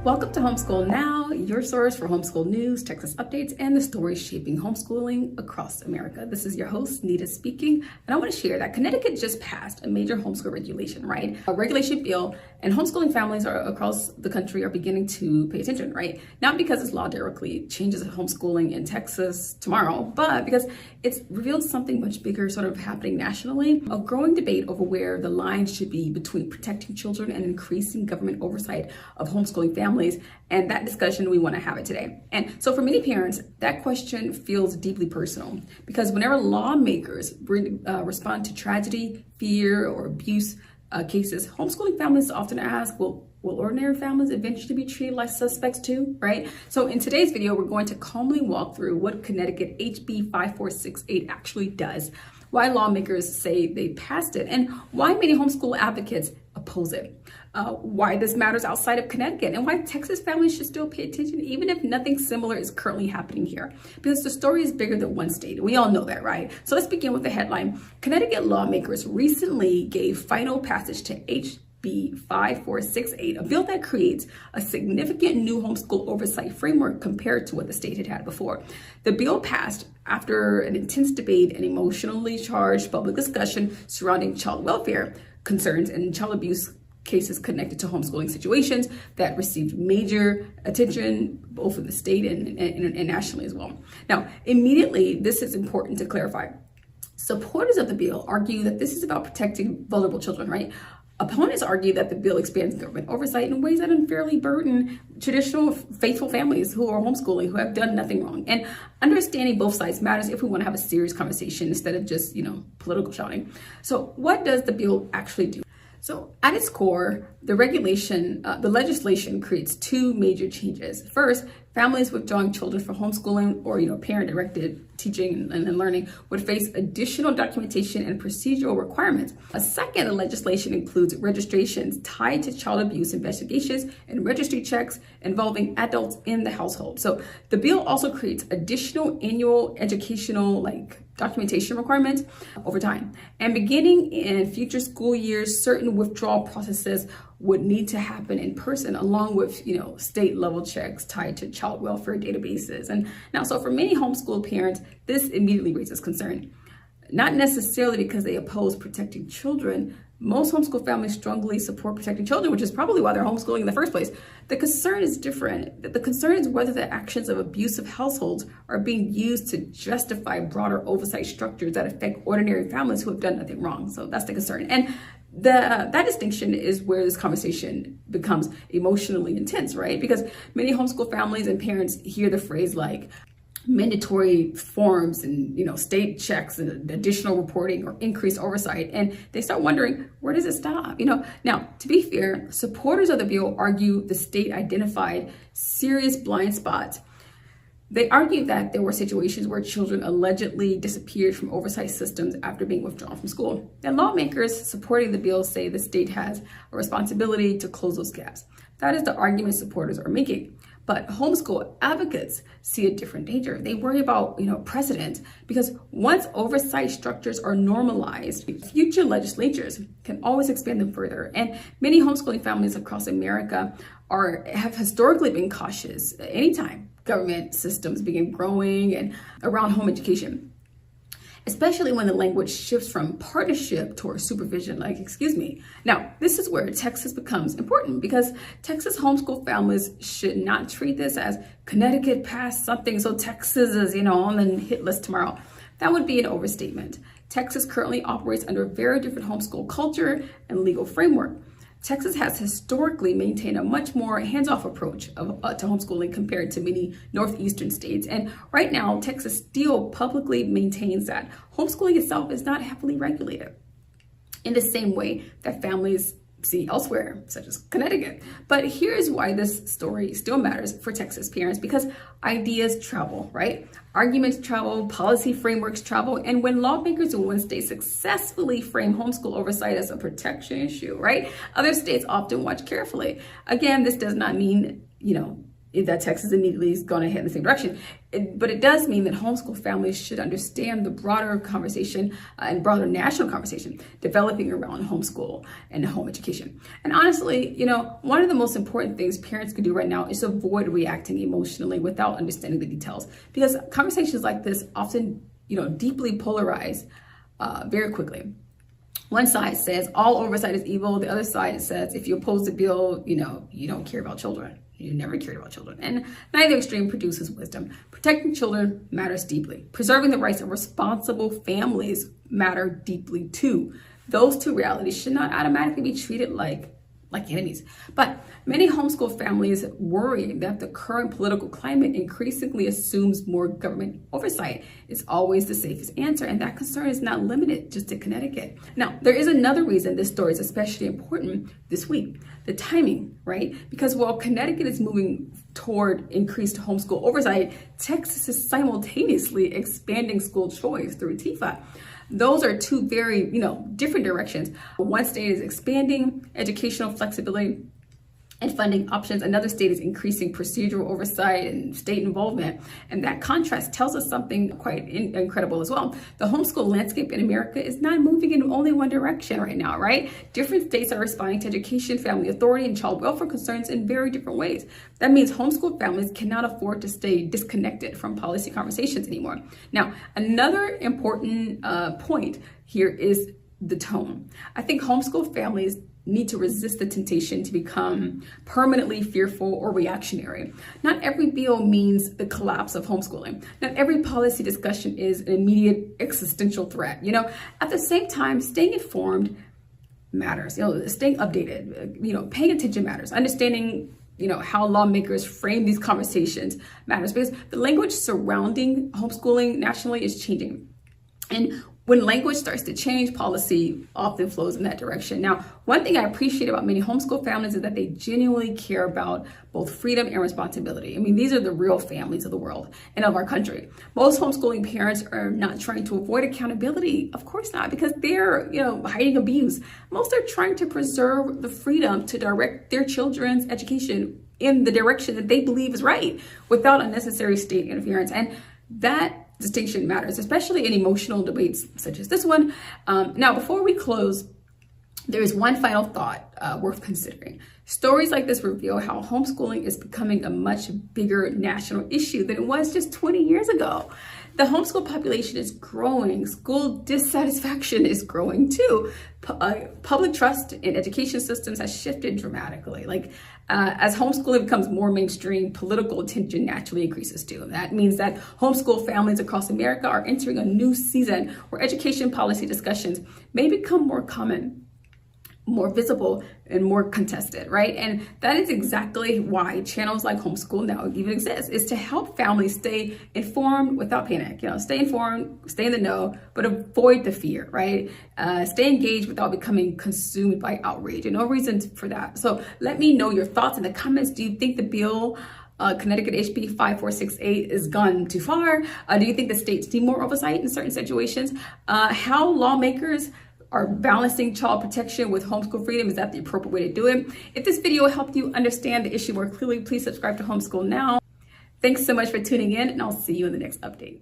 Welcome to Homeschool Now, your source for homeschool news, Texas updates, and the stories shaping homeschooling across America. This is your host, Nita speaking, and I want to share that Connecticut just passed a major homeschool regulation, right? A regulation bill, and homeschooling families across the country are beginning to pay attention, right? Not because this law directly changes homeschooling in Texas tomorrow, but because it's revealed something much bigger sort of happening nationally, a growing debate over where the line should be between protecting children and increasing government oversight of homeschooling families. And that discussion, we want to have it today. And so for many parents, that question feels deeply personal because whenever lawmakers respond to tragedy, fear, or abuse cases, homeschooling families often ask, will ordinary families eventually be treated like suspects too, right? So in today's video, we're going to calmly walk through what Connecticut HB 5468 actually does, why lawmakers say they passed it, and why many homeschool advocates oppose it. Why this matters outside of Connecticut, and why Texas families should still pay attention even if nothing similar is currently happening here. Because the story is bigger than one state. We all know that, right? So let's begin with the headline. Connecticut lawmakers recently gave final passage to HB 5468, a bill that creates a significant new homeschool oversight framework compared to what the state had had before. The bill passed after an intense debate and emotionally charged public discussion surrounding child welfare concerns and child abuse cases connected to homeschooling situations that received major attention both in the state and nationally as well. Now, immediately, this is important to clarify. Supporters of the bill argue that this is about protecting vulnerable children, right? Opponents argue that the bill expands government oversight in ways that unfairly burden traditional faithful families who are homeschooling, who have done nothing wrong. And understanding both sides matters if we want to have a serious conversation instead of just, political shouting. So what does the bill actually do? So at its core, the legislation creates two major changes. First, families withdrawing children from homeschooling or, parent-directed teaching and learning would face additional documentation and procedural requirements. A second, the legislation includes registrations tied to child abuse investigations and registry checks involving adults in the household. So the bill also creates additional annual educational documentation requirements over time. And beginning in future school years, certain withdrawal processes would need to happen in person along with, state level checks tied to child welfare databases. And now, so for many homeschool parents, this immediately raises concern. Not necessarily because they oppose protecting children. Most homeschool families strongly support protecting children, which is probably why they're homeschooling in the first place. The concern is different. The concern is whether the actions of abusive households are being used to justify broader oversight structures that affect ordinary families who have done nothing wrong. So that's the concern. And that distinction is where this conversation becomes emotionally intense, right? Because many homeschool families and parents hear the phrase like mandatory forms and state checks and additional reporting or increased oversight, and they start wondering, where does it stop? Now, to be fair, supporters of the bill argue the state identified serious blind spots. They argue that there were situations where children allegedly disappeared from oversight systems after being withdrawn from school. And lawmakers supporting the bill say the state has a responsibility to close those gaps. That is the argument supporters are making. But homeschool advocates see a different danger. They worry about, precedent, because once oversight structures are normalized, future legislatures can always expand them further. And many homeschooling families across America have historically been cautious anytime government systems begin growing and around home education, especially when the language shifts from partnership towards supervision, Now, this is where Texas becomes important because Texas homeschool families should not treat this as Connecticut passed something, so Texas is, on the hit list tomorrow. That would be an overstatement. Texas currently operates under a very different homeschool culture and legal framework. Texas has historically maintained a much more hands-off approach to homeschooling compared to many northeastern states. And right now, Texas still publicly maintains that homeschooling itself is not heavily regulated in the same way that families see elsewhere, such as Connecticut. But here's why this story still matters for Texas parents, because ideas travel, right? Arguments travel, policy frameworks travel, and when lawmakers in one state successfully frame homeschool oversight as a protection issue, right? Other states often watch carefully. Again, this does not mean, that Texas immediately is going to head in the same direction. But it does mean that homeschool families should understand the broader conversation and broader national conversation developing around homeschool and home education. And honestly, one of the most important things parents can do right now is avoid reacting emotionally without understanding the details, because conversations like this often, deeply polarize very quickly. One side says all oversight is evil. The other side says if you oppose the bill, you don't care about children. You never cared about children. And neither extreme produces wisdom. Protecting children matters deeply. Preserving the rights of responsible families matter deeply too. Those two realities should not automatically be treated like enemies. But many homeschool families worry that the current political climate increasingly assumes more government oversight is always the safest answer, and that concern is not limited just to Connecticut. Now, there is another reason this story is especially important this week: the timing, right? Because while Connecticut is moving toward increased homeschool oversight, Texas is simultaneously expanding school choice through TIFA. Those are two very, different directions. One state is expanding educational flexibility and funding options. Another state is increasing procedural oversight and state involvement. And that contrast tells us something quite incredible as well. The homeschool landscape in America is not moving in only one direction right now, right? Different states are responding to education, family authority, and child welfare concerns in very different ways. That means homeschool families cannot afford to stay disconnected from policy conversations anymore. Now, another important point here is the tone. I think homeschool families need to resist the temptation to become permanently fearful or reactionary. Not every bill means the collapse of homeschooling. Not every policy discussion is an immediate existential threat. At the same time, staying informed matters. Staying updated, paying attention matters. Understanding how lawmakers frame these conversations matters, because the language surrounding homeschooling nationally is changing. And when language starts to change, policy often flows in that direction. Now, one thing I appreciate about many homeschool families is that they genuinely care about both freedom and responsibility. I mean, these are the real families of the world and of our country. Most homeschooling parents are not trying to avoid accountability. Of course not, because they're, hiding abuse. Most are trying to preserve the freedom to direct their children's education in the direction that they believe is right without unnecessary state interference. And that distinction matters, especially in emotional debates such as this one. Now, before we close, there is one final thought worth considering. Stories like this reveal how homeschooling is becoming a much bigger national issue than it was just 20 years ago. The homeschool population is growing. School dissatisfaction is growing too. Public trust in education systems has shifted dramatically. As homeschooling becomes more mainstream, political attention naturally increases too. That means that homeschool families across America are entering a new season where education policy discussions may become more common, more visible, and more contested, right? And that is exactly why channels like Homeschool Now even exist, is to help families stay informed without panic. Stay informed, stay in the know, but avoid the fear, right? Stay engaged without becoming consumed by outrage, and no reason for that. So let me know your thoughts in the comments. Do you think the bill Connecticut HB 5468 is gone too far? Do you think the states need more oversight in certain situations? How lawmakers are balancing child protection with homeschool freedom, is that the appropriate way to do it? If this video helped you understand the issue more clearly, please subscribe to Homeschool Now. Thanks so much for tuning in, and I'll see you in the next update.